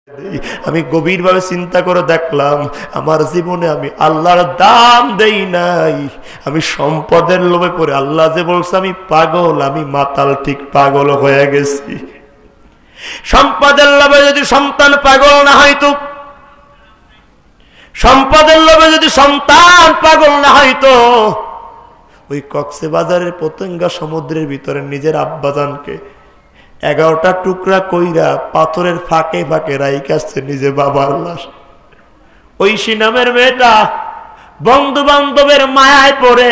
আমি গভীরভাবে চিন্তা করে দেখলাম আমার জীবনে আমি আল্লাহর দাম দেই নাই। আমি সম্পদের লোভে পড়ে, আল্লাহ যে বলছে আমি পাগল, আমি মাতাল ঠিক পাগল হয়ে গেছি। সম্পদের লোভে যদি সন্তান পাগল না হয়তো, সম্পদের লোভে যদি সন্তান পাগল না হয়তো, ওই কক্সবাজারের পতেঙ্গা সমুদ্রের ভিতরে নিজের আব্বাজানকে 11টা টুকরা কইরা পাথরের ফাঁকে ফাঁকে রাইখাছে নিজে বাবার লাশ। ঐশী নামের মেয়েটা বন্ধু বান্ধবের মায়ায় পড়ে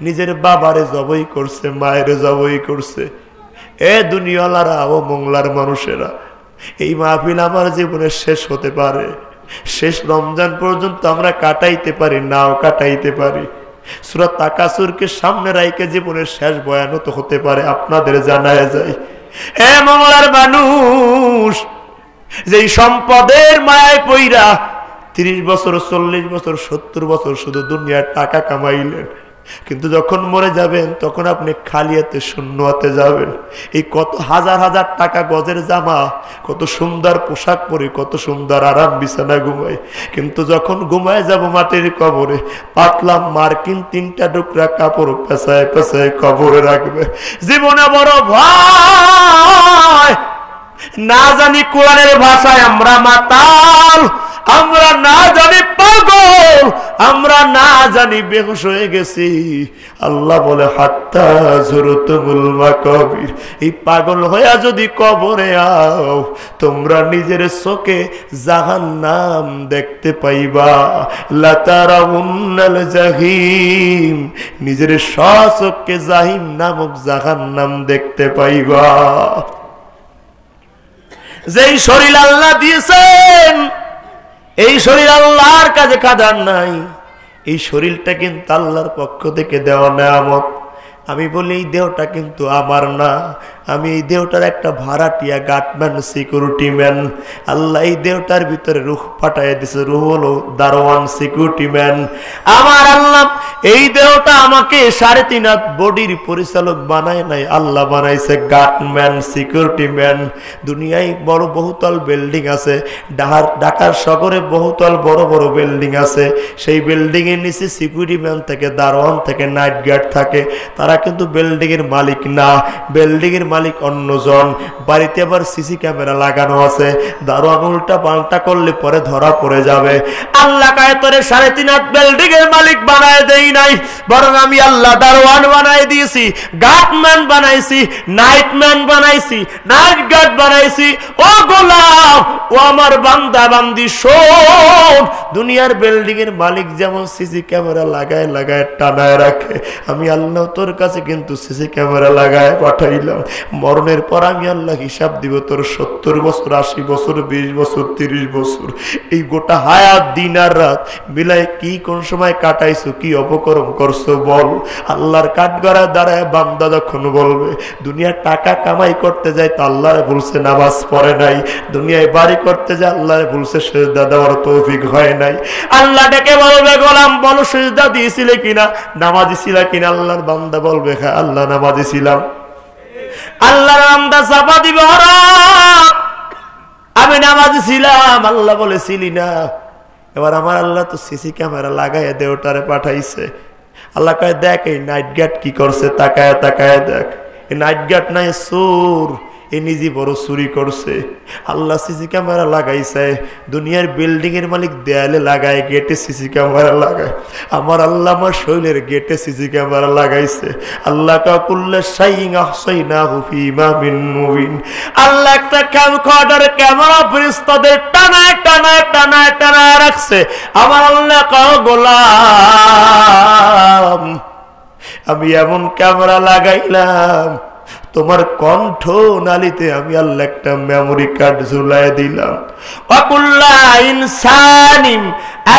নিজের বাবারে জবই করছে, মায়েরে জবই করছে। এ দুনিয়ালারা ও মংলার মানুষেরা, এই মাহফিল আমার জীবনে শেষ হতে পারে, শেষ রমজান পর্যন্ত আমরা কাটাইতে পারি, নাও কাটাইতে পারি। সূরা তাকাসুরকে সামনে রাইখে জীবনের শেষ বয়ানও তো হতে পারে, আপনাদের জানায় যায়। এ মংলার মানুষ, যেই সম্পদের মায়ায় পইরা 30 বছর 40 বছর 70 বছর শুধু দুনিয়ার টাকা কামাইলেন, কিন্তু যখন মরে যাবেন তখন আপনি খালি হাতে শূন্য হাতে যাবেন। এই কত হাজার হাজার টাকা গজের জামা, কত সুন্দর পোশাক পরে, কত সুন্দর আরাম বিছানা ঘুমাই, কিন্তু যখন ঘুমায় যাব মাটির কবরে, পাতলা মার্কিন 3টা টুকরা কাপড় পেঁচায় পেঁচায় কবরে রাখবে। জীবনে বড় ভয়, না জানি কোরআনের ভাষায় আমরা মাতাল, আমরা না জানি পাগল, আমরা না জানি বেহুশ হয়ে গেছি। আল্লাহ বলে হাত্তা যুরতুমুল মাকাবির, এই পাগল হইয়া যদি কবরে আও, তোমরা নিজের চোখে জাহান্নাম দেখতে পাইবা। লাতারাউন্নাল জাহিম, নিজের স্বচক্ষে জাহিম নামক জাহান্নাম দেখতে পাইবা। যেই শরীর আল্লাহ দিয়েছেন, এই শরীর আল্লাহর কাছে কাদার নাই, এই শরীরটা কিন্তু আল্লাহর পক্ষ থেকে দেওয়া নেয়ামত। আমি বলি এই দেহটা কিন্তু আমার না, আমি এই দেহটার একটা ভাড়াটিয়া গার্ডম্যান, সিকিউরিটি ম্যান। আল্লাহ এই দেহটার ভিতরে রূহ পাঠাইয়া দিছে, রূহ হলো দারোয়ান, সিকিউরিটি ম্যান। আমার আল্লাহ এই দেহটা আমাকে 3.5 হাত বডির পরিচালক বানায় নাই, আল্লাহ বানাইছে গার্ডম্যান, সিকিউরিটি ম্যান। দুনিয়ায় বড় বহুতল বিল্ডিং আছে, ঢাকার শহরে বহুতল বড় বড় বিল্ডিং আছে, সেই বিল্ডিং এর নিচে সিকিউরিটি ম্যান থেকে, দারোয়ান থেকে, নাইট গার্ড থাকে। তারা কিন্তু বিল্ডিং এর মালিক না, বিল্ডিং এর মালিক অন্যজন। বাড়িতে আবার সিসি ক্যামেরা লাগানো আছে, দারোয়ান উল্টা পাল্টা করলে পরে ধরা পড়ে যাবে। আল্লাহ কায় তোরে 3.5 হাত বিল্ডিং এর মালিক বানায় দেই নাই, বরং আমি আল্লাহ দারোয়ান বানায় দিয়েছি, গার্ডম্যান বানাইছি, নাইটম্যান বানাইছি, নাইট গার্ড বানাইছি। ও গোলাম, ও আমার বান্দা বান্দি, শোন, দুনিয়ার বিল্ডিং এর মালিক যেমন সিসি ক্যামেরা লাগায় লাগায় টানায় রাখে, আমি আল্লাহ তোর কাছে কিন্তু সিসি ক্যামেরা লাগায় পাঠাইলাম। মরণের পর আমি আল্লাহ হিসাব দিব, তোর 70 বছর, 80 বছর, 20 বছর, 30 বছর, এই গোটা হায়াত দিন আর রাত মিলায় কি কোন সময় কাটাইছো, কি অপকর্ম করছো বল। আল্লাহর কাঠগড়ায় দাঁড়ায় বান্দা যখন বলবে, দুনিয়ার টাকা কামাই করতে যায় তো আল্লাহরে বলছে নামাজ পড়ে নাই, দুনিয়ায় বাড়ি করতে যায় আল্লাহরে বলছে সিজদা দেওয়ার তৌফিক হয় নাই। আল্লাহ ডেকে বলবে, গোলাম বলো সিজদা দিয়েছিলে কিনা, নামাজি ছিল কিনা? আল্লাহর বান্দা বলবে, হ্যাঁ আল্লাহ নামাজি ছিলাম। আল্লাহর বান্দা চাপা দিবে, আমি নামাজি ছিলাম। আল্লাহ বলেছিলি না? এবার আমার আল্লাহ তো সিসি ক্যামেরা লাগায় দেওটারে পাঠাইছে। আল্লাহ কয়, দেখ এই নাইট গার্ড কি করছে, তাকায় তাকায় দেখ। এই নাইট গার্ড নাই, চোর, এ নিজে বড় চুরি করছে। আল্লাহ সিসি ক্যামেরা লাগাইছে, দুনিয়ার বিল্ডিং এর মালিক দেয়ালে লাগায়, গেটে সিসি ক্যামেরা লাগায়। আমার আল্লাহ আমার শরীরের গেটে সিসি ক্যামেরা লাগাইছে। আল্লাহ কাকুল্লা শাইইন আহসাইনাহু ফি ইমামিন মুবিন। আল্লাহ একটা ক্যামকর্ডার ক্যামেরা ফেরেশতাদের টানায় টানায় টানায় টানায় রাখছে। আমার আল্লাহ কাও গোলাম, আমি এমন ক্যামেরা লাগাইলাম, তোমার কণ্ঠ নালিতে আমি আল্লাহ একটা মেমোরি কার্ড ঝুলাই দিলাম। ওয়াকুল্লা ইনসানিন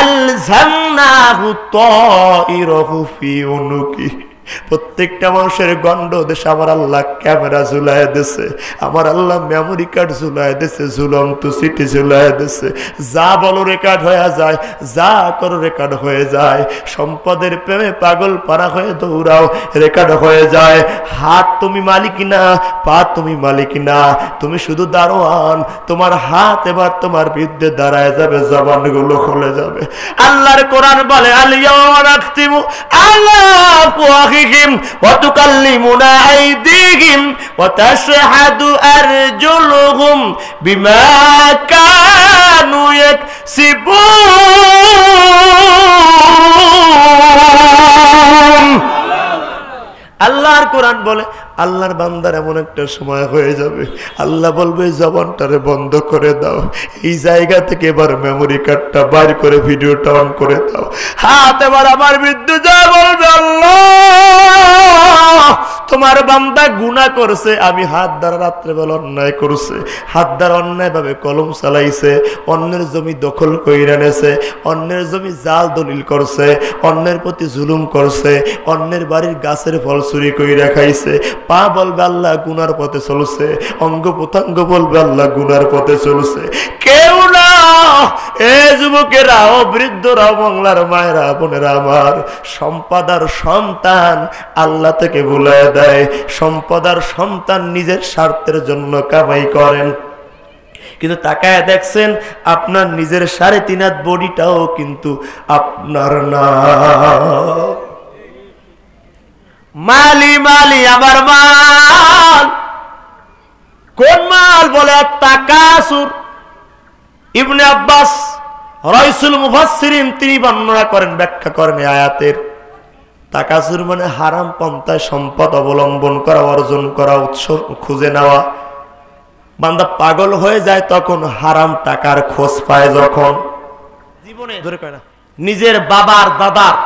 আলজামনাহু তাইরাহু ফি উনুকি। প্রত্যেকটা মানুষের গন্ড দেশে আমার আল্লাহ ক্যামেরা ঝুলায় দিছে, আমার আল্লাহ মেমোরি কার্ড ঝুলায় দিছে, ঝুলন্ত সিটি ঝুলায় দিছে। যা বলো রেকর্ড হয়ে যায়, যা করো রেকর্ড হয়ে যায়। সম্পদের প্রেমে পাগল পারা হয়ে দৌড়াও, রেকর্ড হয়ে যায়। হাত তুমি মালিক না, পা তুমি মালিক না, তুমি শুধু দারোয়ান। তোমার হাত এবার তোমার বিরুদ্ধে দাঁড়ায় যাবে, জবানগুলো খুলে যাবে। আল্লাহর কোরআন বলে আল-ইয়াওমা নাখতিমু আলা আফওয়াহিহিম ওয়া তুকাল্লিমুনা আইদিহিম ওয়া তাশহাদু আরজুলুহুম বিমা কানু ইয়াকসিবুন। আল্লাহর কোরআন বলে আল্লাহর বান্দার এমন একটা সময় হয়ে যাবে, আল্লাহ বলবে জবানটারে বন্ধ করে দাও, এই জায়গা থেকে এবার মেমোরি কার্ডটা বাইর করে ভিডিওটা অন করে দাও। হাত এবার আমার বিরুদ্ধে যা বলবে, আল্লাহ তোমার বান্দা গুনাহ করছে, আমি হাত দ্বারা রাত্রেবেলা অন্যায় করছে, হাত দ্বারা অন্যায় ভাবে কলম চালাইছে, অন্যের জমি দখল কইরা নেছে, অন্যের জমি জাল দলিল করছে, অন্যের প্রতি জুলুম করছে, অন্যের বাড়ির গাছের ফল চুরি কইরা খাইছে। পা বলবে আল্লাহ গুনার পথে চলছে, অঙ্গ প্রত্যঙ্গ বলবে আল্লাহ গুনার পথে চলছে। কেউ না, এ যুবকেরা, ও বৃদ্ধরা, বাংলার মায়েরা, বোনেরা আমার, সম্পদ আর সন্তান আল্লাহ থেকে ভুলায় দেয়। সম্পদ আর সন্তান নিজের স্বার্থের জন্য কামাই করেন, কিন্তু তাকায় দেখছেন আপনার নিজের 3.5 হাত বডিটাও কিন্তু আপনার না। মালি মালি আমার মাল, কোন মাল বলে? তাকাসুর। ইবনে আব্বাস রাইসুল মুফাসসিরিন তিনি বর্ণনা করেন, ব্যাখ্যা করেন আয়াতের। তাকাসুর মানে হারাম পন্থায় সম্পদ অবলম্বন করা, অর্জন করা, উৎস খুঁজে নেওয়া। বান্দা পাগল হয়ে যায় তখন হারাম টাকার খোঁজ পায়, যখন জীবনে ধরে কয় না নিজের বাবার দাদার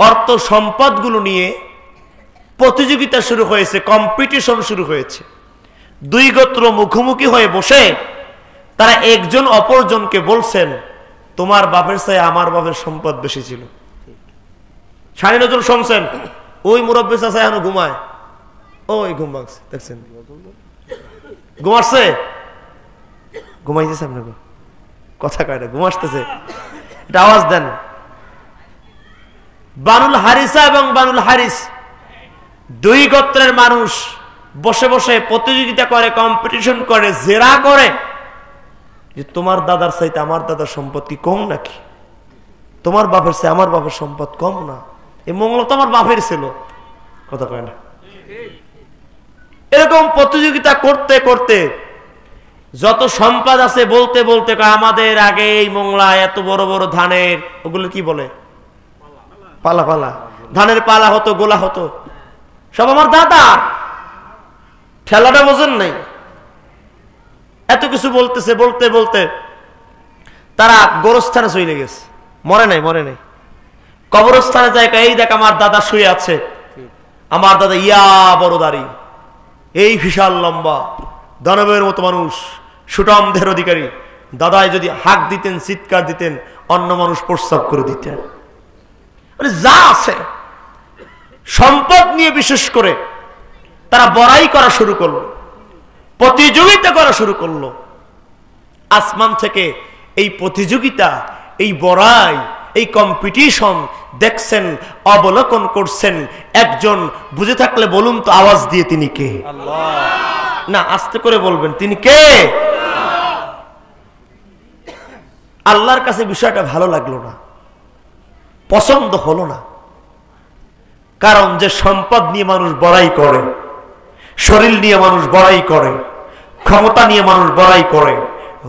অর্থ সম্পদগুলো নিয়ে প্রতিযোগিতা শুরু হয়েছে, কম্পিটিশন শুরু হয়েছে। 2 গোত্র মুখোমুখি হয়ে বসে তারা একজন অপরজনকে বলছেন, তোমার বাপের চেয়ে আমার বাপের সম্পদ বেশি ছিল। সাড়ে নজর শুনছেন, ওই মুরব্বী চাচা এখন ঘুমায়, ওই ঘুম ভাঙছে, দেখছেন ঘুমাচ্ছে, ঘুমাইতেছে আপনাকে কথা কয় না, ঘুমাসতেছে, এটা আওয়াজ দেন। বানুল হারিসা এবং বানুল হারিস 2 গোত্রের মানুষ বসে বসে প্রতিযোগিতা করে, কম্পিটিশন করে, জেরা করে যে তোমার দাদার চাইতে আমার দাদার সম্পদ কি কম নাকি, তোমার বাপের চেয়ে আমার বাপের সম্পদ কম না, এই মঙ্গল তো আমার বাপের ছিল, কথা কয় না। এরকম প্রতিযোগিতা করতে করতে যত সম্পদ আছে বলতে বলতে আমাদের আগে এই মোংলা এত বড় বড় ধানের, ওগুলো কি বলে, পালা, পালা, ধানের পালা হতো, গোলা হতো, সব আমার দাদা। ঠেলাটা বোঝেন নাই, এত কিছু বলতেছে, বলতে বলতে তারা গোরস্থানে চলে গেছে, মরে নাই, মরে নাই, কবরস্থানে যায়, এই দেখ আমার দাদা শুয়ে আছে, আমার দাদা ইয়া বড় দাড়ি, এই বিশাল লম্বা, দানবের মতো মানুষ, সুটাম দেহের অধিকারী। দাদায় যদি হাঁক দিতেন, চিৎকার দিতেন, অন্য মানুষ প্রস্রাব করে দিতেন। মানে যা আছে সম্পদ নিয়ে বিশেষ করে তারা বড়াই করা শুরু করলো, প্রতিযোগিতা করা শুরু করলো। আসমান থেকে এই প্রতিযোগিতা, এই বড়াই, এই কম্পিটিশন দেখছেন, অবলোকন করছেন একজন। বুঝে থাকলে বলুন তো আওয়াজ দিয়ে, তিনি কে? আল্লাহ। না, আস্তে করে বলবেন, তিনি কে? আল্লাহর কাছে বিষয়টা ভালো লাগলো না, পছন্দ হলো না। কারণ যে সম্পদ নিয়ে মানুষ বড়াই করে, শরীর নিয়ে মানুষ বড়াই করে, ক্ষমতা নিয়ে মানুষ বড়াই করে,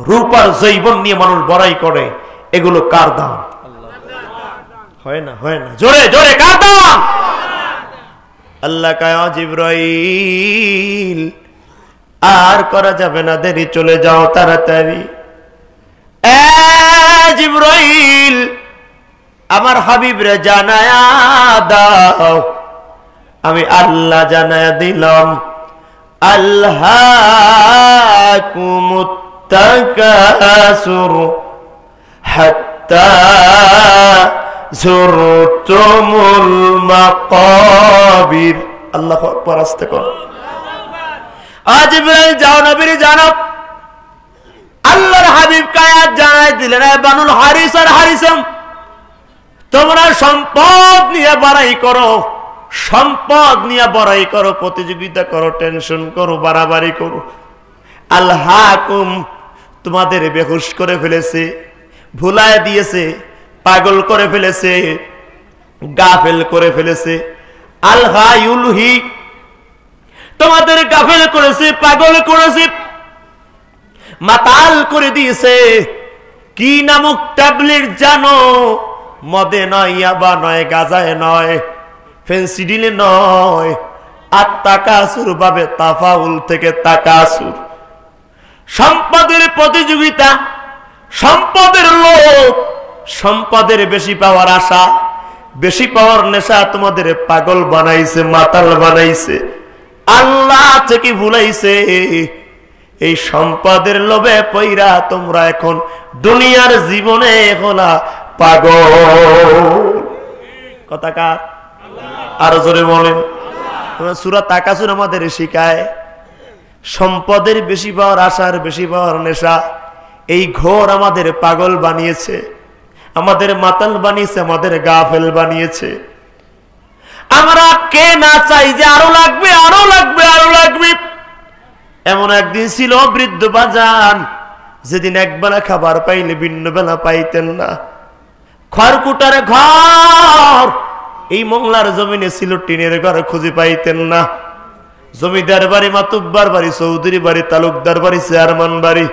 রূপ আর যৌবন নিয়ে মানুষ বড়াই করে, এগুলো কার দান? হয় না, হয় না, জোরে জোরে কার দান? আল্লাহ কয়, জিবরাইল আর করা যাবে না, দেরি, চলে যাও তাড়াতাড়ি। জিবরাইল আমার হাবিবরে জানায়া দাও, আমি আল্লাহ জানায়া দিলাম, আল্লাহকুমুত তাকাসুর হাত্তা যুরতুমুল মাকাবির। আল্লাহু আকবার, আস্তে কর। আজ ইব্রাহিম যাও, নবীর জানাব আল্লাহর হাবিব কায়াত জানাই দিলেন, বানুল হারিস আর হারিসম, তোমরা সম্পদ নিয়ে বাড়াই করো, সম্পদ নিয়ে বাড়াই করো, প্রতিযোগিতা করো, টেনশন করো, বাড়াবাড়ি করো। আল্লাহকুম, তোমাদের বেহুশ করে ফেলেছে, ভুলায় দিয়েছে, পাগল করে ফেলেছে, গাফেল করে ফেলেছে। আল্লাহ ইউলহি, তোমাদের গাফেল করেছে, পাগল করেছে, মাতাল করে দিয়েছে। কি নামক ট্যাবলেট জানো? মদে নয়, ইয়াবা নয়, গাজায় নয়, ফেন্সিডিলে নয়, আর তাকাসুর ভাবে তাফাউল থেকে তাকাসুর। সম্পদের প্রতিযোগিতা, সম্পদের লোভ, সম্পদের বেশি পাওয়ার আশা, বেশি পাওয়ার নেশা তোমাদের পাগল বানাইছে, মাতাল বানাইছে, আল্লাহ থেকে ভুলাইছে। এই সম্পদের লোভে পইরা তোমরা এখন দুনিয়ার জীবনে হলা পাগল। কথা কার? আরো জোরে বলেন। সূরা তাকাসুর আমাদের শিখায় সম্পদের বেশি পাওয়ার আশার, বেশি পাওয়ার নেশা, এই ঘোর আমাদের পাগল বানিয়েছে, আমাদের মাতাল বানিয়েছে, আমাদের গাফেল বানিয়েছে। আমরা কে না চাই যে আরো লাগবে, আরো লাগবে, আরো লাগবে। এমন একদিন ছিল বৃদ্ধ বাজান, যেদিন একবেলা খাবার পাইলে ভিন্ন বেলা পাইতেন না। খড়কুটার ঘর, এই মোংলার জমিনে ছিল টিনের ঘর, খুঁজে পাইতেন না। জমিদার বাড়ি, মাতুব্বার বাড়ি, চৌধুরী বাড়ি, তালুকদার বাড়ি, চেয়ারম্যান বাড়ি,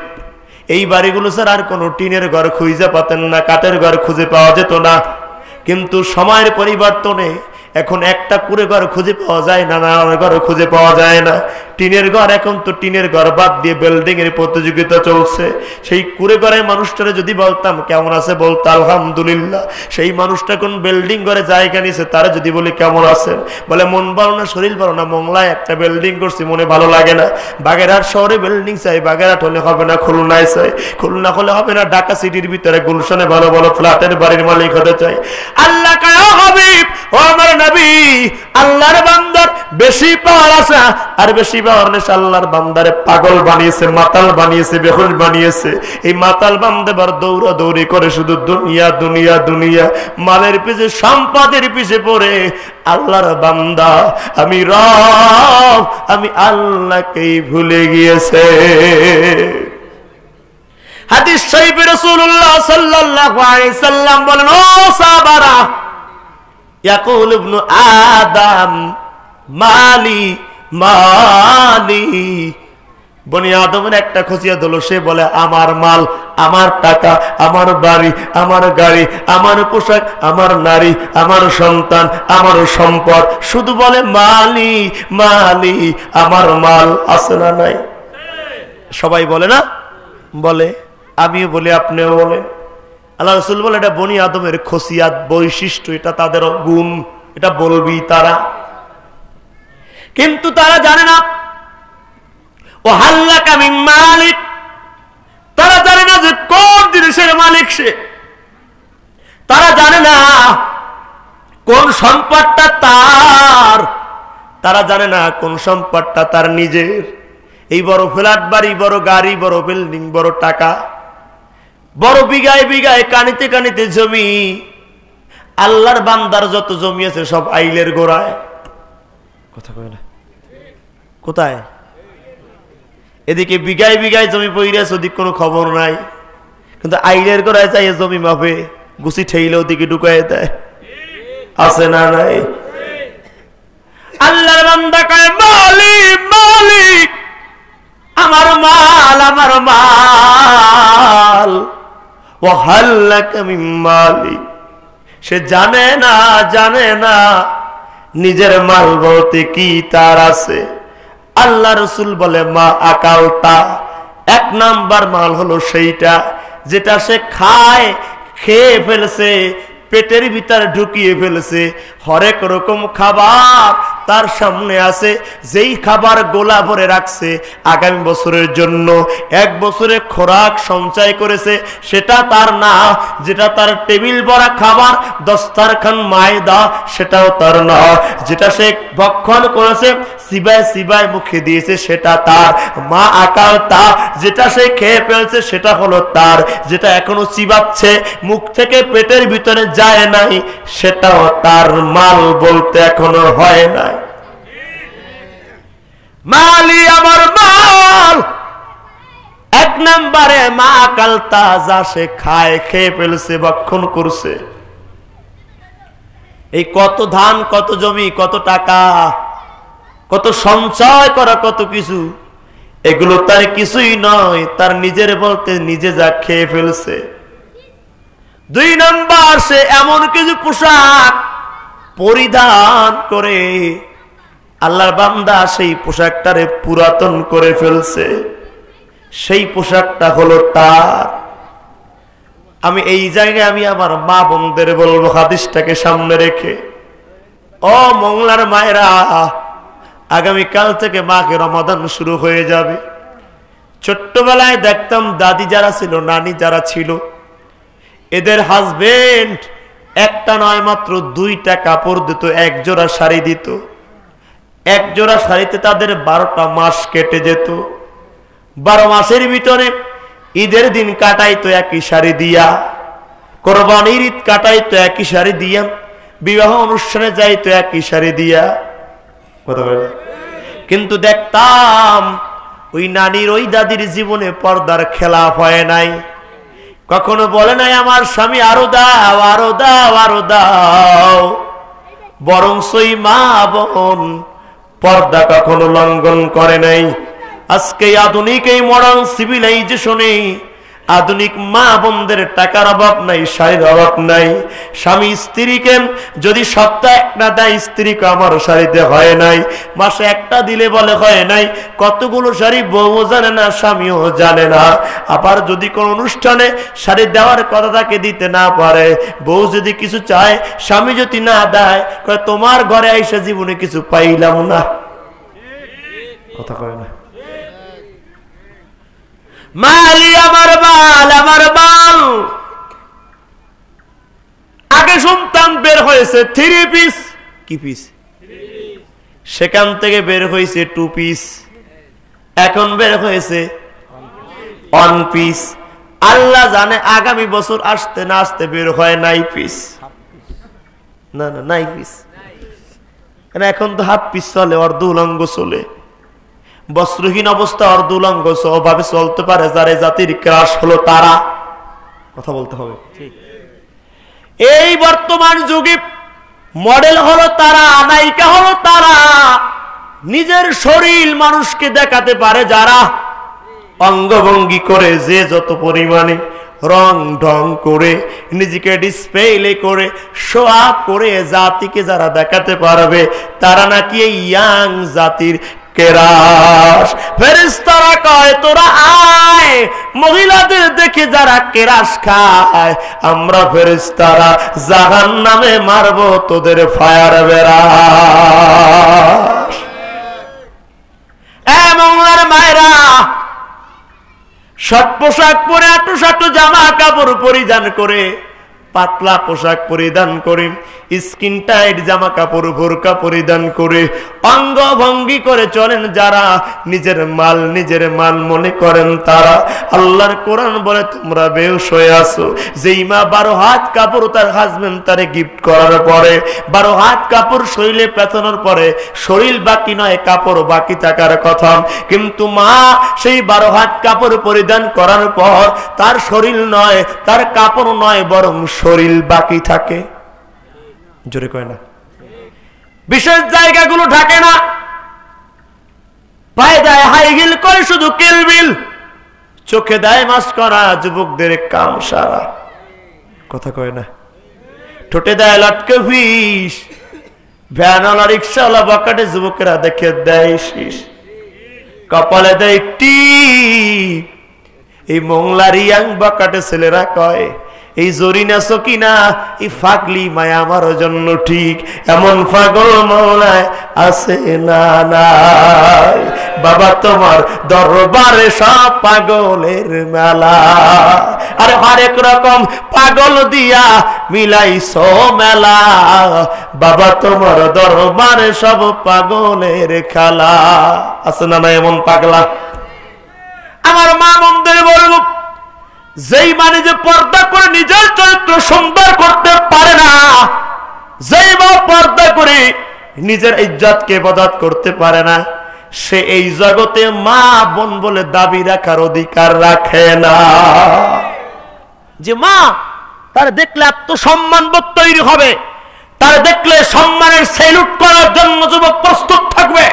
এই বাড়িগুলো স্যার আর কোনো টিনের ঘর খুঁজে পাতেন না, কাঠের ঘর খুঁজে পাওয়া যেত না। কিন্তু সময়ের পরিবর্তনে এখন একটা কুড়ে ঘর খুঁজে পাওয়া যায় না, নানার ঘর খুঁজে পাওয়া যায় না। টিনের ঘর, এখন তো টিনের ঘর বাদ দিয়ে বিল্ডিং এর প্রতিযোগিতা চলছে। সেই কুড়ে ঘরের মানুষটারে যদি বলতাম কেমন আছে, বলতো আলহামদুলিল্লাহ। সেই মানুষটা কোন বিল্ডিং ঘরে জায়গা নিয়েছে, তারা যদি বলি কেমন আছেন, বলে মন ভালো না, শরীর ভালো না, মংলায় একটা বিল্ডিং করছি, মনে ভালো লাগে না। বাগেরহাট শহরে বিল্ডিং চাই, বাগেরহাট হলে হবে না, খুলনায় চাই, খুলনা হলে হবে না, ঢাকা সিটির ভিতরে গুলশানে ভালো ভালো ফ্ল্যাটের বাড়ির মালিক হতে চাই। আল্লাহ কায়া হাবিব, ও আমার নবী, আল্লাহর বান্দার বেশি পাওয়ার আশা আর বেশি পাওয়ার নেশা আল্লাহর বান্দারে পাগল বানিয়েছে, মাতাল বানিয়েছে, বেহুশ বানিয়েছে। এই মাতাল বান্দা বার দৌড়া দৌড়ি করে শুধু দুনিয়া দুনিয়া দুনিয়া, মালের পিছে, সম্পদের পিছে পড়ে আল্লাহর বান্দা আমি রব, আমি আল্লাহকেই ভুলে গিয়েছে। হাদিস শরীফে রাসূলুল্লাহ সাল্লাল্লাহু আলাইহি সাল্লাম বলেন, ও সাহাবারা, ইয়াকুল ইবনু আদম মালি মালি, বনি আদমের একটা খসিয়াত হলো, সে বলে আমার মাল, আমার টাকা, আমার বাড়ি, আমার গাড়ি, আমার পোশাক, আমার নারী, আমার সন্তান, আমার সম্পদ, শুধু বলে মালি মালি, আমার মাল আছে না নাই? সবাই বলে না? বলে, আমিও বলি, আপনিও বলেন। আল্লাহ রাসূল বলে এটা বনি আদমের খসিয়াত, বৈশিষ্ট্য, এটা তাদের গুণ, এটা বলবি তারা। কিন্তু তারা জানে না ও হাল্লাকা মিন মালিক, তারা জানে না যে কোন জিনিসের মালিক সে, তারা জানে না কোন সম্পদটা তার, তারা জানে না কোন সম্পদটা তার নিজের। এই বড় ফ্ল্যাট বাড়ি, বড় গাড়ি, বড় বিল্ডিং, বড় টাকা, বড় বিঘায় বিঘায়, কানিতে কানিতে জমি, আল্লাহর বান্দার যত জমি আছে সব আইলের গোড়ায়। কথা কয় না? কোথায়? এদিকে বিঘায় বিঘায় জমি পড়ে আছে, ওদিকে কোনো খবর নাই। কিন্তু আইলের গোড়ায় চাই জমি মাপে, গুছি ঠেইলে ওদিকে ঢুকায় দেয়। আছে না নাই? আল্লাহর বান্দা কয় মালিক মালিক, আমার মাল, আমার মাল। ও হাল্লাকা মিন মালিক, সে জানে না, জানে না নিজের মাল বলতে কি তার আছে। আল্লাহ রাসূল বলে মা আকালতা, এক নাম্বার মাল হলো সেইটা যেটা সে খায়, খেয়ে ফেলছে, পেটের ভিতরে ঢুকিয়ে ফেলছে। হরেক রকম খাবার তার সামনে আছে যেই খাবার গোলা ভরে রাখছে আগামী বছরের জন্য, 1 বছরের খোরাক সঞ্চয় করেছে, সেটা তার না। যেটা তার টেবিল ভরা খাবার, দস্তারখান মায়দা, সেটাও তার না। যেটা সে ভক্ষণ করেছে, সিবায় সিবায় মুখে দিয়েছে, সেটা তার। মা আকাল তা, যেটা সে খেয়ে ফেলছে সেটা হলো তার। যেটা এখনো চিবাচ্ছে, মুখ থেকে পেটের ভিতরে যায় নাই, সেটাও তার। মাল বলতে এখনো হয় নাই। মালি আমার মাল। 1 নম্বরে মা আকাল তা, যা সে খায়, খেয়ে ফেলছে, ভক্ষণ করছে। এই কত ধান, কত জমি, কত টাকা, কত সঞ্চয় করা, কত কিছু, এগুলো তার কিছুই নয়। তার নিজের বলতে নিজে যা খেয়ে ফেলছে। 2 নম্বর, সে এমন কিছু পোশাক পরিধান করে আল্লাহর বান্দা সেই পোশাকটারে পুরাতন করে ফেলছে। সেই পোশাকটা হলো তার। আমি এই জায়গায় আমি আমার মা বোনদের বলবো, হাদিসটাকে সামনে রেখে, ও মংলার মায়েরা, আগামীকাল থেকে মাকে রমাদান শুরু হয়ে যাবে। ছোট্টবেলায় দেখতাম দাদি যারা ছিল, নানি যারা ছিল, এদের হাজবেন্ড একটা নয় মাত্র 2টা কাপড় দিত, 1 জোড়া শাড়ি দিত। 1 জোড়া শাড়িতে তাদের 12টা মাস কেটে যেত। 12 মাসের ভিতরে ঈদের দিন কাটাইতো একই শাড়ি দিয়া, কোরবানির ঈদ কাটাইতো একই শাড়ি দিয়া, বিবাহ অনুষ্ঠানে যাইতো একই শাড়ি দিয়া। কথা বলে। কিন্তু দেখতাম ওই নানির, ওই দাদির জীবনে পর্দার খেলাপ হয় নাই। কখনো বলে নাই আমার স্বামী আরো দাও, আরো দাও, আরো দাও। বরং সই মা বোন পর্দা কখনো লঙ্ঘন করে নাই। আজকে আধুনিক এই মডার্ন সিভিলাইজেশনে আধুনিক মা বোনদের টাকার অভাব নাই, শাড়ির অভাব নাই। স্বামী স্ত্রীকে যদি সপ্তাহে 1টা দেয়, স্ত্রীকে আমার শাড়িতে হয় নাই, মাসে 1টা দিলে বলে হয় নাই। কতগুলো শাড়ি বউ জানে না, স্বামীও জানে না। আবার যদি কোন অনুষ্ঠানে শাড়ি দেওয়ার কথা তাকে দিতে না পারে, বউ যদি কিছু চায়, স্বামী যদি না দেয়, কয় তোমার ঘরে আইসা জীবনে কিছু পাইলাম না। কথা কয় না। মালি আমার বাল, আমার বাল। আগে শুনতাম বের হয়েছে 3 পিস। কি পিস? সেখান থেকে বের হয়েছে 2 পিস, এখন বের হয়েছে 1 পিস। আল্লাহ জানে আগামী বছর আসতে না আসতে বের হয় 9 পিস। না না, 9 পিস। এখন তো হাফ পিস চলে, অর্ধ উলঙ্গ চলে। বস্ত্রহীন অবস্থা, অর্ধ উলঙ্গ ভাবে চলতে পারে যারা জাতির ক্রাশ হলো তারা। কথা বলতে হবে। এই বর্তমান যুগে মডেল হলো তারা, নায়িকা হলো তারা। নিজের শরীর মানুষকে দেখাতে পারে যারা, অঙ্গভঙ্গি করে যে যত পরিমাণে রং ঢং করে নিজেকে ডিসপ্লে করে শো আপ করে জাতিকে যারা দেখাতে পারবে, তারা নাকি এই ইয়াং জাতির কেরাস। ফেরেশতারা কয় তোরা আয়, মহিলাদের দেখে যারা কেরাস খায়, আমরা ফেরেশতারা জাহান্নামে মারবো তোদের ফায়ার বেরাস। এ মংলার মায়েরা, শর্ট পোশাক পরে, আটো জামা কাপড় পরিধান করে, পাতলা পোশাক পরিধান করে, স্কিন টাইট জামা কাপড়, বোরকা পরিধান করে, অঙ্গভঙ্গি করে চলেন যারা, নিজের মাল মনে করেন তারা। আল্লাহর কোরআন বলে তোমরা বেহুশ হয়ে আসো। যেই মা 12 হাত কাপড় তার হাজবেন্ড তারে গিফট করার পরে, 12 হাত কাপড় শরীরে পেঁচানোর পরে, শরীর বাকি নয়, কাপড় বাকি থাকার কথা, কিন্তু মা সেই 12 হাত কাপড় পরিধান করার পর তার শরীর নয়, তার কাপড় নয়, বরং শরীর বাকি থাকে। জোরে কয় না। বিশেষ জায়গাগুলো ঢাকে না, পায়ে দেয় হাই হিল করে, শুধু কিলবিল, চোখে দেয় মাস্কারা, যুবকদের কাম সারা। কথা কয় না। ঠোঁটে দেয় লটকে ফিস, ভ্যানওয়ালা রিক্সাওয়ালা বাকাটে যুবকেরা দেখে দেয় শীষ, কপালে দেয় টিপ। এই মোংলার ইয়াং বাকাটে ছেলেরা কয় এই জরিনা সকিনা এই ফাগলি মায়া আমার জন্য ঠিক এমন পাগল মওলায় আছে না নাই বাবা তোমার দরবারে সব পাগলের মেলা আরে হরেক রকম পাগল দিয়া মিলাইছো মেলা বাবা তোমার দরবারে সব পাগলের খেলা আছে না না এমন পাগলা আমার মা মন্দিরে বলবো যেই মানে যে পর্দা করে নিজের চরিত্র সুন্দর করতে পারে না যেই মা পর্দা করে নিজের ইজ্জতকে হেফাজত করতে পারে না সে এই জগতে মা বোন বলে দাবি রাখার অধিকার রাখে না যে মা তার দেখলে আত্মসম্মান বোধ তৈরি হবে তার দেখলে সম্মানের সেলুট করার জন্য যুবক প্রস্তুত থাকবে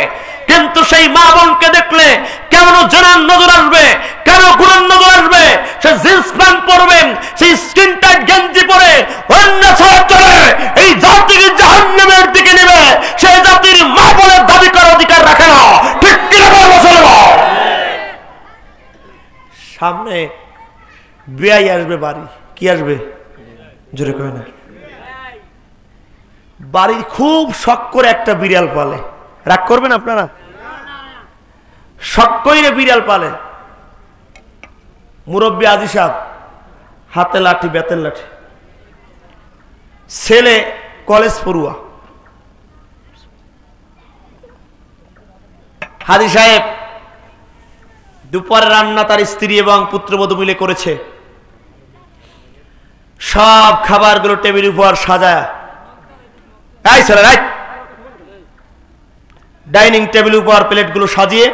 কিন্তু সেই মা বোনকে দেখলে কেমন জেনার নজর আসবে কেন গুণের নজর আসবে সে জিন্স প্যান্ট পরবেন সেই স্কিন টাইট গেঞ্জি পরে অন্য ছাড়া চলে এই জাতিকে জাহান্নামের দিকে নেবে সেই জাতির মা বোনের দাবি করার অধিকার রাখে না ঠিক কিনা বলবো সামনে বিয়াই আসবে বাড়ি কি আসবে জোরে কয় না বাড়ি খুব শখ করে একটা বিড়াল পালে রাগ করবেন আপনারা শখ করে বিড়াল পালে মুরব্বী আজি সাহেব হাতে লাঠি বেতের লাঠি ছেলে কলেজ পড়ুয়া হাজি সাহেব দুপুরে রান্না তার স্ত্রী এবং পুত্রবধূ মিলে করেছে সব খাবারগুলো টেবিল উপর সাজায় ডাইনিং টেবিল উপর প্লেটগুলো সাজিয়ে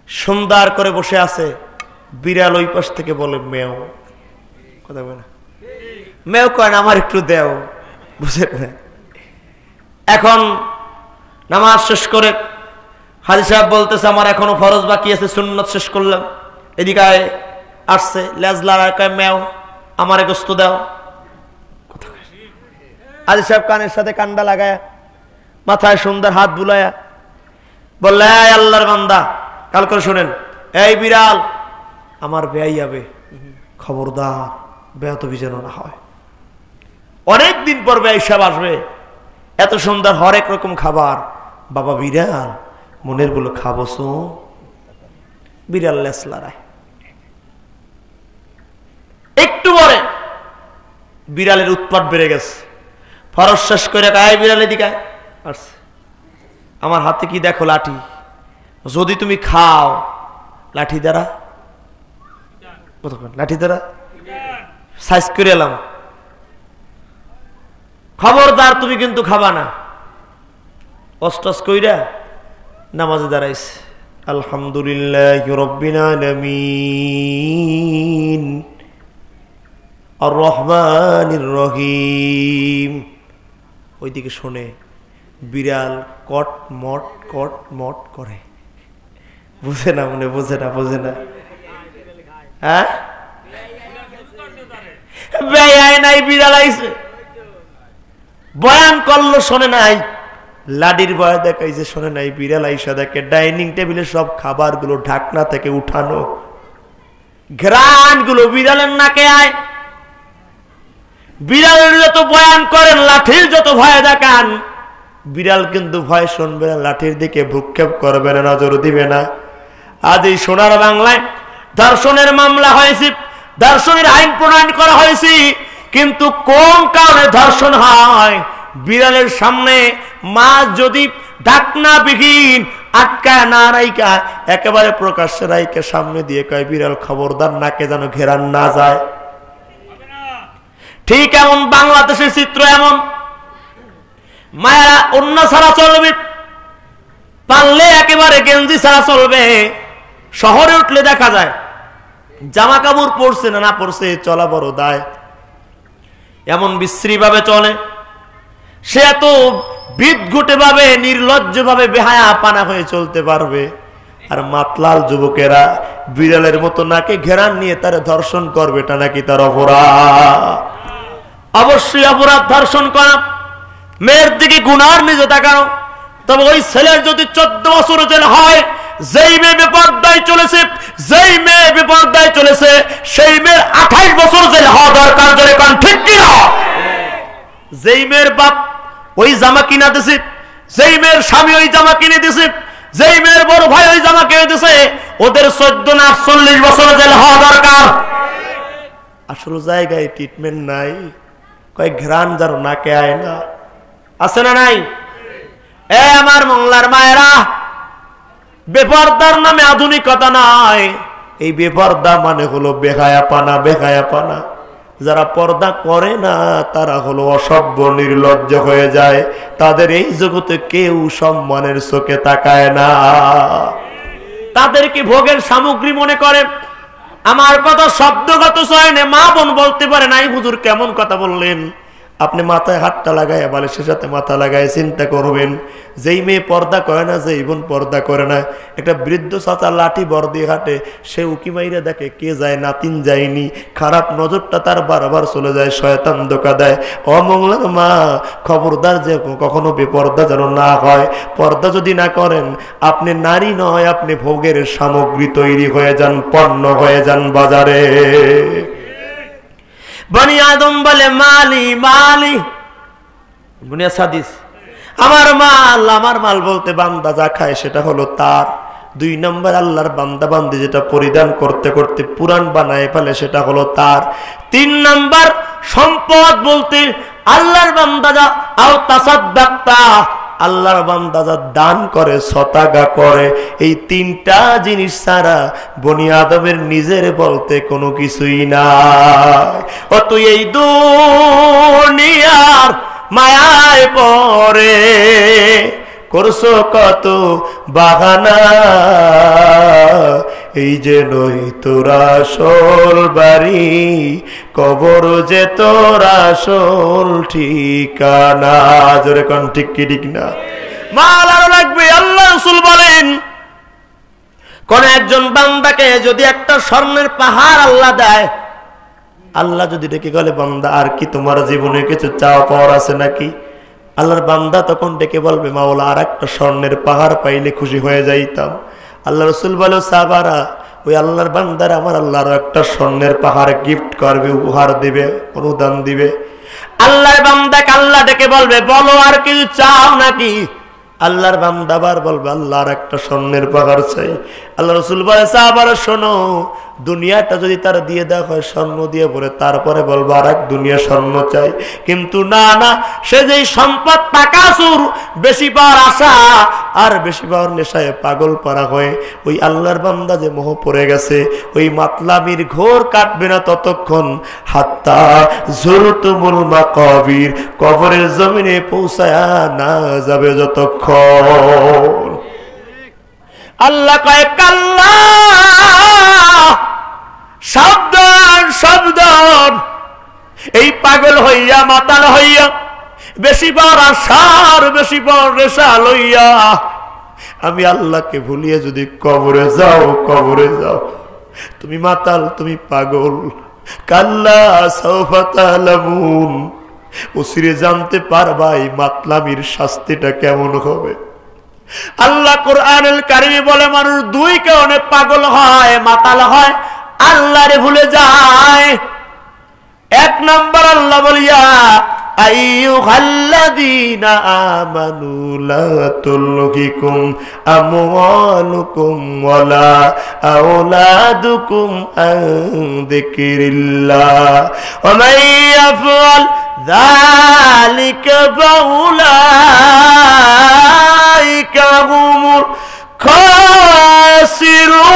সুন্দর করে বসে আছে বিড়াল ওই পাশ থেকে বলে মেও কথা বলে মেও কয় না আমার একটু দেও বুঝে না এখন নামাজ শেষ করে হাজি সাহেব বলতেছে আমার এখনো ফরজ বাকি আছে সুন্নত শেষ করলাম এদিকে আসছে লেজ লড়ায় কয় মেও আমার গোস্ত দাও হাজি সাহেব কানের সাথে কান্ডা লাগায় মাথায় সুন্দর হাত বুলায়া বললে আল্লাহর বান্দা কাল করে শোনেন এই বিড়াল আমার বেয়াই যাবে খবরদার বেয়া তো যেন না হয় অনেকদিন পর বেয়াই সাহেব আসবে এত সুন্দর হরেক রকম খাবার বাবা বিড়াল মনের গুলো খাবো সো বিড়াল লেস লড়ায় একটু পরে বিড়ালের উৎপাত বেড়ে গেছে ফরজ শেষ করে গায়ে বিড়ালে দিকায় আসছে আমার হাতে কি দেখো লাঠি যদি তুমি খাও লাঠি দ্বারা লাঠি দ্বারা সাইজ করে এলাম খবরদার তুমি কিন্তু খাবা না অষ্টস কইরা নামাজে দাঁড়াইছে আলহামদুলিল্লাহি রাব্বিল আলামিন আর রহমানির রহিম ওইদিকে শোনে বিড়াল কট মট করে বুঝে না মনে বোঝে না হ্যাঁ বেয়াই নাই বিড়াল আইছে বয়ান করলো শোনে নাই লাডির ভয় দেখাইছে শোনে নাই বিড়াল আইসা দেখে ডাইনিং টেবিলে সব খাবার গুলো ঢাকনা থেকে উঠানো ঘ্রাণ গুলো বিড়ালের নাকে আয় বিড়ালের যত বয়ান করেন লাঠির যত ভয় দেখান বিড়াল কিন্তু ভয় শুনবে না লাঠির দিকে ভ্রুক্ষেপ করবে না নজর দিবে না আজ এই সোনার বাংলায় ধর্ষণের মামলা হয়েছে ধর্ষণের আইন প্রণয়ন করা হয়েছে কিন্তু কোন কারণে ধর্ষণ হয় বিড়ালের সামনে মা যদি ঢাকনা বিহীন আটকা না রাইকা একেবারে প্রকাশ্যে রাইকে সামনে দিয়ে কয় বিড়াল খবরদার নাকে যেন ঘেরান না যায় ঠিক এমন বাংলাদেশের চিত্র এমন মায়েরা অন্য ছাড়া চলবে পারলে একেবারে গেঞ্জি ছাড়া চলবে শহরে উঠলে দেখা যায় জামা কাপড় পরছে না পরছে চলা বড় দায় এমন বিশ্রী ভাবে চলে সে এত বিদঘুটে ভাবে নির্লজ্জ ভাবে বেহায়া পানা হয়ে চলতে পারবে আর মাতলাল যুবকেরা বিড়ালের মতো নাকে ঘেরান নিয়ে তারে ধর্ষণ করবে এটা নাকি তার অপরাধ অবশ্যই অপরাধ ধর্ষণ করা মেয়ের দিকে গুনার নিজে তাকানো তবে ওই ছেলের যদি 14 বছর জেল হয় যেই মেয়ে বেপরদায় চলেছে, যেই মেয়ে বেপরদায় চলেছে, সেই মেয়ের 28 বছর জেল হওয়া দরকার। জোরে কোন ঠিক কিনা? যেই মেয়ের বাপ ওই জামা কিনা দিছে, যেই মেয়ের স্বামী ওই জামা কিনে দিছে, যেই মেয়ের বড় ভাই ওই জামা কিনে দিছে, ওদের 14 না 48 বছর জেল হওয়া দরকার। আসলে জায়গায় ট্রিটমেন্ট নাই, কয়েক ঘ্রাণ যার নাকে আয় না, আছে না নাই? এ আমার মংলার মায়েরা, বেপরদার নামে আধুনিকতা নয়, এই বেপরদা মানে হলো বেহায়াপানা। বেহায়াপানা যারা পর্দা করে না তারা হলো অসভ্য, নির্লজ্জ হয়ে যায়। তাদের এই জগতে কেউ সম্মানের চোখে তাকায় না, তাদেরকে ভোগের সামগ্রী মনে করে। আমার কথা শব্দগত চয়নে মা বোন বলতে পারে নাই, হুজুর কেমন কথা বললেন। আপনি মাথায় হাতটা লাগায় বালিশের সাথে মাথা লাগায় চিন্তা করবেন, যেই মেয়ে পর্দা করে না, যেই বোন পর্দা করে না, একটা বৃদ্ধ চাচা লাঠি বর দিয়ে হাঁটে, সে উকি মাইরা দেখে কে যায়, নাতিন যায়নি, খারাপ নজরটা তার বারবার চলে যায়, শয়তান ধোঁকা দেয়। অমংলার মা, খবরদার যে কখনো বেপর্দা যেন না হয়। পর্দা যদি না করেন, আপনি নারী নয়, আপনি ভোগের সামগ্রী তৈরি হয়ে যান, পণ্য হয়ে যান বাজারে। বনি আদম বলে মালি মালি, বুনিয়াদ হাদিস, আমার মাল বলতে বান্দা যা খায় সেটা হলো তার। 2 নম্বর আল্লাহর বান্দা বান্দি যেটা পরিধান করতে করতে পুরান বানায় ফেলে সেটা হলো তার। 3 নম্বর সম্পদ বলতে আল্লাহর বান্দা যা আও তাসাদ্দাক্তা, আল্লাহর বান্দা যা দান করে, সতাগা করে, এই 3টা জিনিস ছাড়া বনি আদমের নিজের বলতে কোনো কিছুই নাই। ও তুই এই দুনিয়ার মায়ায় পড়ে করছো কত বাহানা, এই যে নই তোরা আসল বাড়ি, কবর যে তোরা আসল ঠিকানা। জোরে কোন ঠিক কি ঠিক না? মাল আরো লাগবে। আল্লাহ রাসূল বলেন, কোন একজন বান্দাকে যদি একটা স্বর্ণের পাহাড় আল্লাহ দেয়, আল্লাহ যদি ডেকে গেলে বান্দা আর কি তোমার জীবনে কিছু চাওয়া পাওয়ার আছে নাকি? আল্লাহর বান্দা তখন ডেকে বলবে, মাওলা আর একটা স্বর্ণের পাহাড় পাইলে খুশি হয়ে যাইতাম। আল্লাহ রাসূল বলে, সাহাবারা, ওই আল্লাহর বান্দার আমার আল্লাহ আরো একটা স্বর্ণের পাহাড় গিফট করবে, উপহার দিবে, অনুদান দিবে। আল্লাহর বান্দাকে আল্লাহ ডেকে বলবে, বলো আর কিছু চাও নাকি? আল্লাহর বান্দা আবার বলবে, আল্লাহ আর একটা স্বর্ণের পাহাড় চাই। আল্লাহ রাসূল বলে, সাহাবারা শোনো, দুনিয়াটা যদি তার দিয়ে দেওয়া হয় স্বর্ণ দিয়ে পরে, তারপরে বলবো আর এক দুনিয়া স্বর্ণ চাই। কিন্তু না না, সে যেই সম্পদ টাকা সুর বেশি পাওয়ার আশা আর বেশি পাওয়ার নেশায় পাগল পারা হয়ে ওই আল্লাহর বান্দা যে মোহ পড়ে গেছে, ওই মাতলামির ঘোর কাটবে না ততক্ষণ, হাত্তা যুরতুমুল মাকাবির, কবরের জমিনে পৌঁছায়া না যাবে যতক্ষণ। আল্লাহ কয়, কাল্লা, সাবধান সাবধান, এই পাগল হইয়া মাতাল হইয়া বেশি বার আশার বেশি বার নেশা লইয়া আমি আল্লাহকে ভুলিয়ে যদি কবরে যাও, কবরে যাও, তুমি মাতাল, তুমি পাগল। কাল্লা সাউফা তা'লামুন, ওসিরে জানতে পারবাই মাতলামির শাস্তিটা কেমন হবে। আল্লাহ কোরআনুল কারীমে বলে, মানুষ 2 কারণে পাগল হয়, মাতাল হয়, আল্লাহরে ভুলে যায়। 1 নম্বর আল্লাহ বলিয়া, আইয়ুহাল্লাযীনা আমানু লা তুলহিকুম আমওয়ালুকুম ওয়ালা আওলাদুকুম আন যিকরিল্লাহ ওয়া মান ইয়াফআল যালিকা ফাউলাইকা হুমুল খাসিরুন।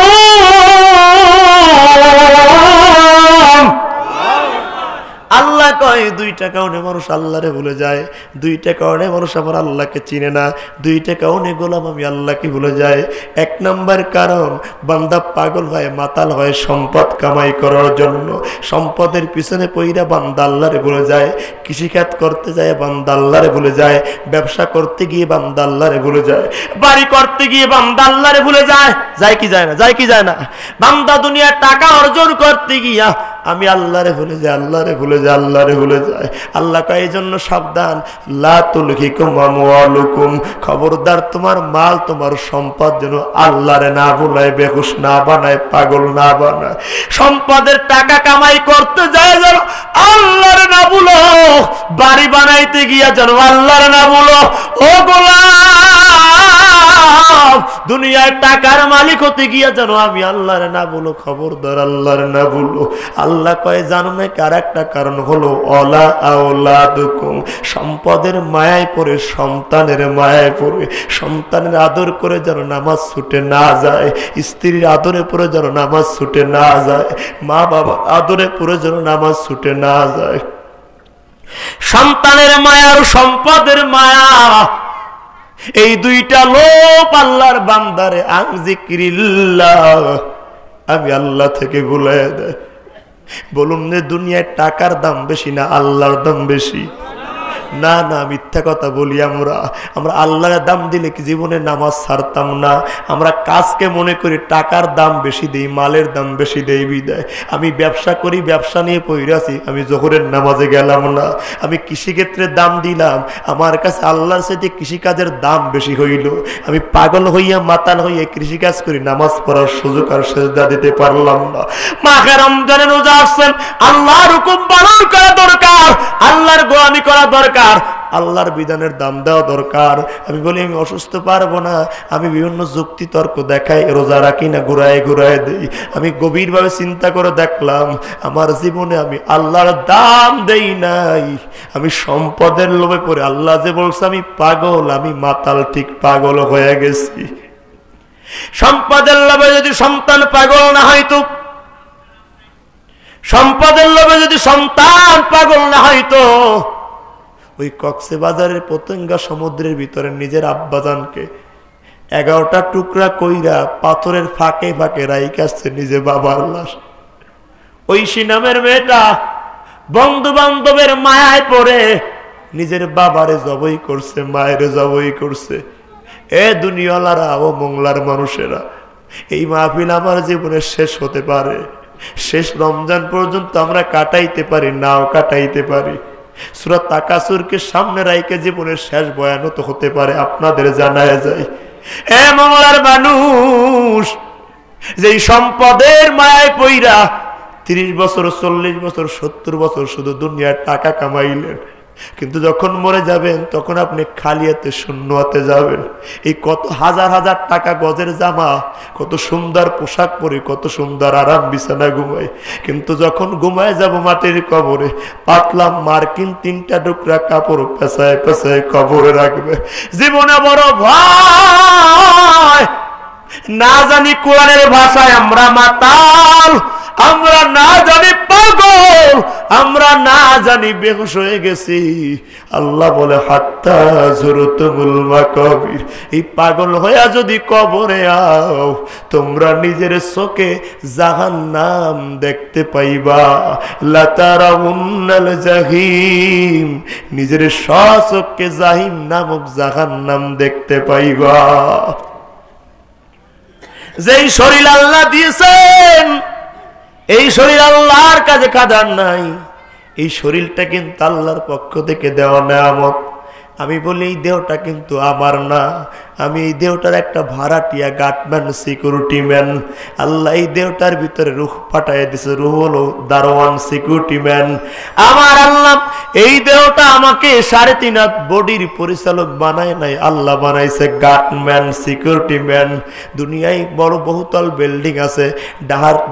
আল্লাহ কয়, 2টা কারণে মানুষ আল্লাহরে ভুলে যায়, 2টা কারণে মানুষ আমার আল্লাহকে চিনে না, 2টা কারণে গোলাম আমি আল্লাহকে ভুলে যায়। 1 নম্বর কারণ, বান্দা পাগল হয়, মাতাল হয় সম্পদ কামাই করার জন্য, সম্পদের পিছনে পইরা বান্দা আল্লাহরে ভুলে যায়। কৃষিকাজ করতে যায় বান্দা আল্লাহরে ভুলে যায়, ব্যবসা করতে গিয়ে বান্দা আল্লাহরে ভুলে যায়, বাড়ি করতে গিয়ে বান্দা আল্লাহরে ভুলে যায়। যায় কি যায় না? যায় কি যায় না? বান্দা দুনিয়ার টাকা অর্জন করতে গিয়া আমি আল্লাহরে ভুলে যাই, আল্লাহরে ভুলে যাই, আল্লাহরে ভুলে যাই। আল্লাহ কয় এই জন্য সাবধান, লা তুলহিকুম আমওয়ালুকুম, খবরদার তোমার মাল তোমার সম্পদ যেন আল্লাহরে না ভুলায়, বেহুশ না বানায়, পাগল না বানায়। সম্পদের টাকা কামাই করতে যায় যেন আল্লাহরে না ভুলো, বাড়ি বানাইতে গিয়া যেন আল্লাহরে না ভুলো। ও গোলাম, দুনিয়ার টাকার মালিক হতে গিয়া যেন আমি আল্লাহরে না ভুলো, খবরদার আল্লাহরে না ভুলো। আল্লাহ কয় জানো না কার একটা কারণ হলো অলা আওলাদুকুম, সম্পদের মায়ায় পড়ে, সন্তানের মায়ায় পড়ে, সন্তানের আদর করে যেন নামাজ ছুটে না যায়, স্ত্রীর আদরে পড়ে যেন নামাজ ছুটে না যায়, মা বাবা আদরে পড়ে যেন নামাজ ছুটে না যায়। সন্তানের মায়া আর সম্পদের মায়া, এই দুইটা লোক আল্লাহর বান্দারে আন যিকরিল্লাহ, আমি আল্লাহ থেকে ভুলাইয়া দেয়। বলুন যে দুনিয়ায় টাকার দাম বেশি না আল্লাহর দাম বেশি? না না, মিথ্যা কথা বলি। আমরা আল্লাহর দাম দিলে কি জীবনে নামাজ ছাড়তাম না? আমরা কাজকে মনে করি টাকার দাম বেশি দেই, মালের দাম বেশি দেই বিদায়। আমি ব্যবসা করি, ব্যবসা নিয়ে পড়ে আছি, আমি জোহরের নামাজে গেলাম না। আমি কৃষিক্ষেত্রে দাম দিলাম, আমার কাছে আল্লাহর সাথে কৃষিকাজের দাম বেশি হইল। আমি পাগল হইয়া মাতাল হইয়া কৃষিকাজ করি, নামাজ পড়ার সুযোগ আর সেজদা দিতে পারলাম না। মাহে রমজানে রোজা আসছেন, আল্লাহর হুকুম পালন করা দরকার, আল্লাহর গোলামি করা দরকার, আল্লাহর বিধানের দাম দেওয়া দরকার। আমি বলি আমি অসুস্থ পারবো না, আমি বিভিন্ন যুক্তি তর্ক দেখাই, রোজা রাখি না, ঘুরায় ঘুরায় দেই। আমি গভীরভাবে চিন্তা করে দেখলাম আমার জীবনে আমি আল্লাহর দাম দেই নাই। আমি সম্পদের লোভে পড়ে, আল্লাহ যে বলছে আমি পাগল, আমি মাতাল, ঠিক পাগল হয়ে গেছি। সম্পদের লোভে যদি সন্তান পাগল না হয়তো, সম্পদের লোভে যদি সন্তান পাগল না হয়তো, ওই কক্সবাজারের পতেঙ্গা সমুদ্রের ভিতরে নিজের আব্বাজানকে 11টা টুকরা কইরা পাথরের ফাঁকে ফাঁকে রাইখাছে নিজে বাবার লাশ। ঐশী নামের মেয়েটা বন্ধু বান্ধবের মায়ায় পড়ে নিজের বাবারে জবই করছে, মায়ের জবই করছে। এ দুনিয়ালারা ও মোংলার মানুষেরা, এই মাহফিল আমার জীবনে শেষ হতে পারে, শেষ রমজান পর্যন্ত আমরা কাটাইতে পারি, নাও কাটাইতে পারি। সূরা তাকাসুরকে সামনে রাইকে জীবনের শেষ বয়ান তো হতে পারে, আপনাদের জানায় যায়। এ মোংলার মানুষ, যেই সম্পদের মায়ায় পইরা 30 বছর, 40 বছর, 70 বছর শুধু দুনিয়ার টাকা কামাইলেন, কিন্তু যখন মরে যাবেন তখন আপনি খালি হাতে, শূন্য হাতে যাবেন। এই কত হাজার হাজার টাকা গজের জামা, কত সুন্দর পোশাক পরে, কত সুন্দর আরাম বিছানা ঘুমায়, কিন্তু যখন ঘুমায় যাব মাটির কবরে, পাতলা মার্কিন 3টা টুকরা কাপড় পেঁচায় পেঁচায় কবরে রাখবে। জীবনে বড় ভয়, না জানি কোরআনের ভাষায় আমরা মাতাল, আমরা না জানি পাগল, আমরা না জানি বেহুশ হয়ে গেছি। আল্লাহ বলে হাত্তা যুরতুমুল মাকাবির, এই পাগল হইয়া যদি কবরে আও, তোমরা নিজের চোখে জাহান্নাম দেখতে পাইবা। লাতারাউন্নাল জাহিম, নিজের স্বচক্ষে জাহিম নামক জাহান্নাম দেখতে পাইবা। যেই শরীর আল্লাহ দিয়েছেন, এই শরীর আল্লাহর কাছে কাদার নাই, এই শরীরটা কিন্তু আল্লাহর পক্ষ থেকে দেওয়া নেয়ামত। আমি বলি এই দেহটা কিন্তু আমার না, আমি এই দেহটার একটা ভাড়াটিয়া, গার্ডম্যান, সিকিউরিটি ম্যান। আল্লাহ এই দেহটার ভিতরে রূহ পাঠায় দিছে, রূহ হলো দারোয়ান, সিকিউরিটি ম্যান। আমার আল্লাহ এই দেহটা আমাকে 3.5 হাত বডির পরিচালক বানায় নাই, আল্লাহ বানাইছে গার্ডম্যান, সিকিউরিটি ম্যান। দুনিয়ায় বড় বহুতল বিল্ডিং আছে,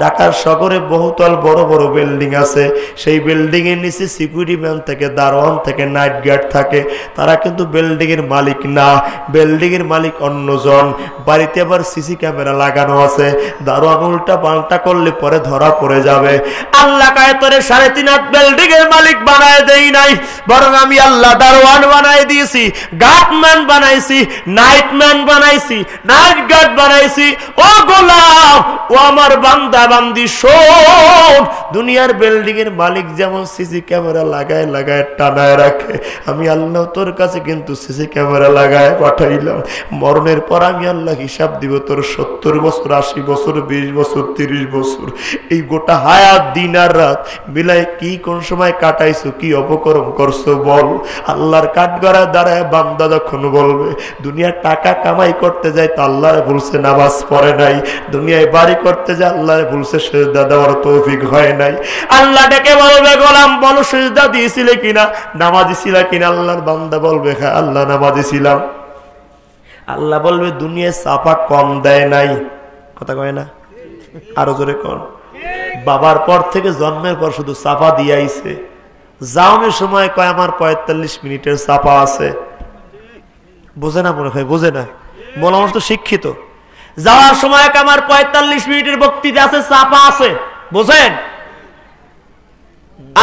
ঢাকার শহরে বহুতল বড় বড় বিল্ডিং আছে, সেই বিল্ডিং এর নিচে সিকিউরিটি ম্যান থেকে, দারোয়ান থেকে, নাইট গার্ড থাকে। তারা কিন্তু বিল্ডিং এর মালিক না, বিল্ডিং এর মালিক অন্যজন। বাড়িতে আবার সিসি ক্যামেরা লাগানো আছে, দারোয়ান উল্টা পাল্টা করলে পরে ধরা পড়ে যাবে। আল্লাহ কায়ে তোরে 3.5 হাত বিল্ডিং এর মালিক বানায় দে, দেই নাই, বরং আমি আল্লাহ দারওয়ান বানাই দিয়েছি, গার্ডম্যান বানাইছি, নাইটম্যান বানাইছি, নাইট গার্ড বানাইছি। ও গোলাম, ও আমার বান্দা বান্দি, শোন, দুনিয়ার বিল্ডিং এর মালিক যেমন সিসি ক্যামেরা লাগায় লাগায় টানায় রাখে, আমি আল্লাহ তোর কাছে কিন্তু সিসি ক্যামেরা লাগায় পাঠাইলাম। মরণের পর আমি আল্লাহ হিসাব দিব তোর 70 বছর, 80 বছর, 20 বছর, 30 বছর, এই গোটা হায়াত দিন আর রাত মিলাই কি কোন সময় কাটাইছো, কি অপকর্ম করছো বল। আল্লাহর কাঠগড়ায় দাঁড়ায় বান্দা যখন বলবে, দুনিয়ার টাকা কামাই করতে যায় তো আল্লাহরে বলছে নামাজ পড়ে নাই, দুনিয়ায় বাড়ি করতে যায় আল্লাহরে বলছে সিজদা দেওয়ার তৌফিক হয় নাই। আল্লাহ ডেকে বলবে, গোলাম বলো সিজদা দিয়েছিলে কিনা, নামাজি ছিল কিনা? আল্লাহর বান্দা বলবে, হ্যাঁ আল্লাহ নামাজি ছিলাম। আল্লাহ বলবে, দুনিয়ায় চাপা কম দেয় নাই, কথা কয় না, আরো জোরে কর। বাবার পর থেকে জন্মের পর শুধু চাপা দিয়ে আইছে। যাওনের সময় কয় আমার 45 মিনিটের চাপা আছে। বোঝে না মনে হয়, বোঝে না, বলা মানুষ তো শিক্ষিত। যাওয়ার সময় আমার 45 মিনিটের বক্তৃতা আছে, চাপা আছে, বোঝেন?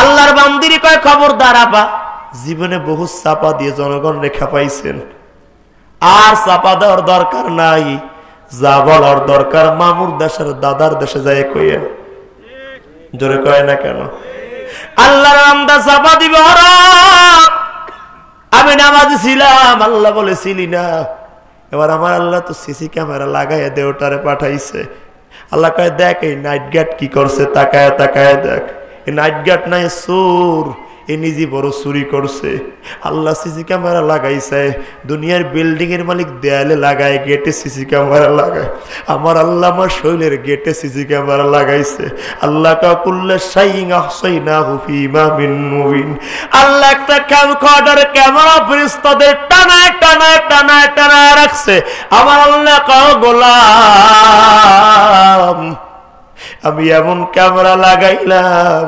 আল্লাহর বান্দিরি কয়, খবরদার আপা, জীবনে বহু চাপা দিয়ে জনগণ রেখা পাইছেন, আর চাপা দেওয়ার দরকার নাই। যা বলার দরকার মামুর দেশের দাদার দেশে যায় কইয়েন। জোরে কয় না কেন? আল্লাহর বান্দা চাপা দিবে, আমি নামাজি ছিলাম, আল্লাহ বলেছিলি না। এবার আমার আল্লাহ তো সিসি ক্যামেরা লাগাইয়া দেওটারে পাঠাইছে। আল্লাহ কয়, দেখ এই নাইট গার্ড কি করছে, তাকায় তাকায় দেখ। এই নাইট গার্ড নাই, চোর, এ নিজে বড় চুরি করছে। আল্লাহ সিসি ক্যামেরা লাগাইছে, দুনিয়ার বিল্ডিং এর মালিক দেয়ালে লাগায়, গেটে সিসি ক্যামেরা লাগায়। আমার আল্লাহ আমার শৈলের গেটে সিসি ক্যামেরা লাগাইছে। আল্লাহ কাকুল্লা শাইইন আহসাইনাহু ফি ইমামিন মুবিন। আল্লাহ একটা ক্যামকর্ডার ক্যামেরা ফেরেশতাদের টানায় টানায় টানায় টানায় রাখছে। আমার আল্লাহ কাও গোলাম, আমি এমন ক্যামেরা লাগাইলাম,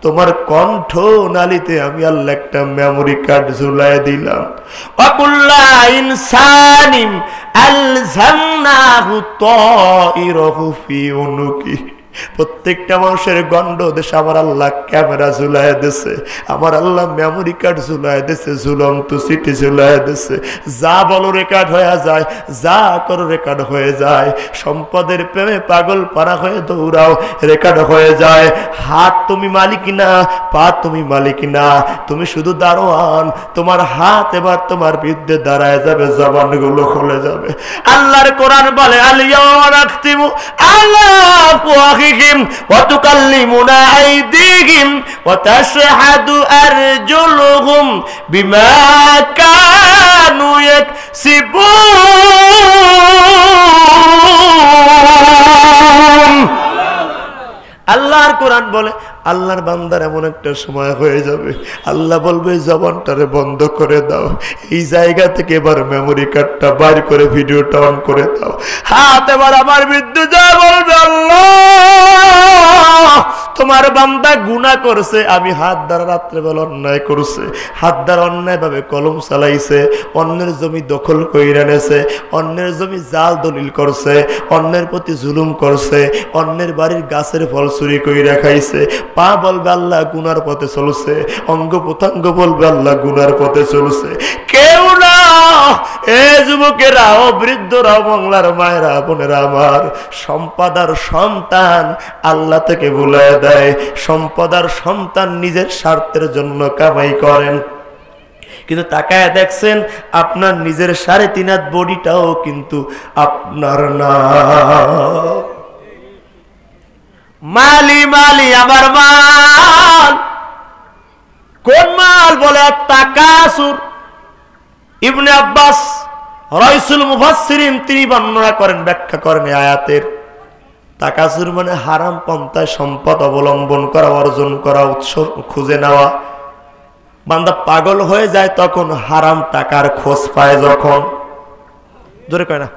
তোমার কণ্ঠ নালিতে আমি আল্লাহ একটা মেমোরি কার্ড ঝুলাই দিলাম। ওয়াকুল্লা ইনসানিন আলজামনাহু তাইরাহু ফি উনুকি। প্রত্যেকটা মানুষের গন্ড দেশে আমার আল্লাহ ক্যামেরা ঝুলাই দিছে, আমার আল্লাহ মেমোরি কার্ড ঝুলাই দিছে, ঝুলন্ত সিটি ঝুলাই দিছে। যা বলো রেকর্ড হয়ে যায়, যা করো রেকর্ড হয়ে যায়। সম্পদের প্রেমে পাগল পারা হয়ে দৌড়াও, রেকর্ড হয়ে যায়। হাত তুমি মালিক না, পা তুমি মালিক না, তুমি শুধু দারোয়ান। তোমার হাত এবার তোমার বিরুদ্ধে দাঁড়ায় যাবে, জবানগুলো খুলে যাবে। আল্লাহর কোরআন বলে, আলিয়াওমা নাখতিমু আলা আফওয়াহিহিম ওয়া তুকাল্লিমুনা আইদিহিম ওয়া তাশহাদু আরজুলুহুম বিমা কানু ইয়াকসিবুন। আল্লাহর কোরআন বলে, আল্লাহর বান্দার এমন একটা সময় হয়ে যাবে, আল্লাহ বলবে জবানটারে বন্ধ করে দাও, এই জায়গা থেকে এবার মেমোরি কার্ডটা বাইর করে ভিডিওটা অন করে দাও। হাত এবার আমার বিরুদ্ধে যা বলবে, আল্লাহ তোমার বান্দা গুনাহ করছে, আমি হাত দ্বারা রাত্রেবেলা অন্যায় করছে, হাত দ্বারা অন্যায় ভাবে কলম চালাইছে, অন্যের জমি দখল কইরা নেছে, অন্যের জমি জাল দলিল করছে, অন্যের প্রতি জুলুম করছে, অন্যের বাড়ির গাছের ফল চুরি কইরা খাইছে। পা বলবে আল্লাহ গুনার পথে চলছে, অঙ্গ প্রত্যঙ্গ বলবে আল্লাহ গুনার পথে চলছে। কেউ না, এ যুবকেরা, ও বৃদ্ধরা, বাংলার মায়েরা, বোনেরা আমার, সম্পদার সন্তান আল্লাহ থেকে ভুলায় দেয়। সম্পদার সন্তান নিজের স্বার্থের জন্য কামাই করেন, কিন্তু তাকায় দেখছেন আপনার নিজের 3.5 হাত বডিটাও কিন্তু আপনার না। মালি মালি আমার মাল, কোন মাল? বলে তাকাসুর। ইবনে আব্বাস রাইসুল মুফাসসিরিন তিনি বর্ণনা করেন, ব্যাখ্যা করেন আয়াতের। তাকাসুর মানে হারাম পন্থায় সম্পদ অবলম্বন করা, অর্জন করা, উৎস খুঁজে নেওয়া। বান্দা পাগল হয়ে যায় তখন হারাম টাকার খোঁজ পায়, যখন জোরে কয় না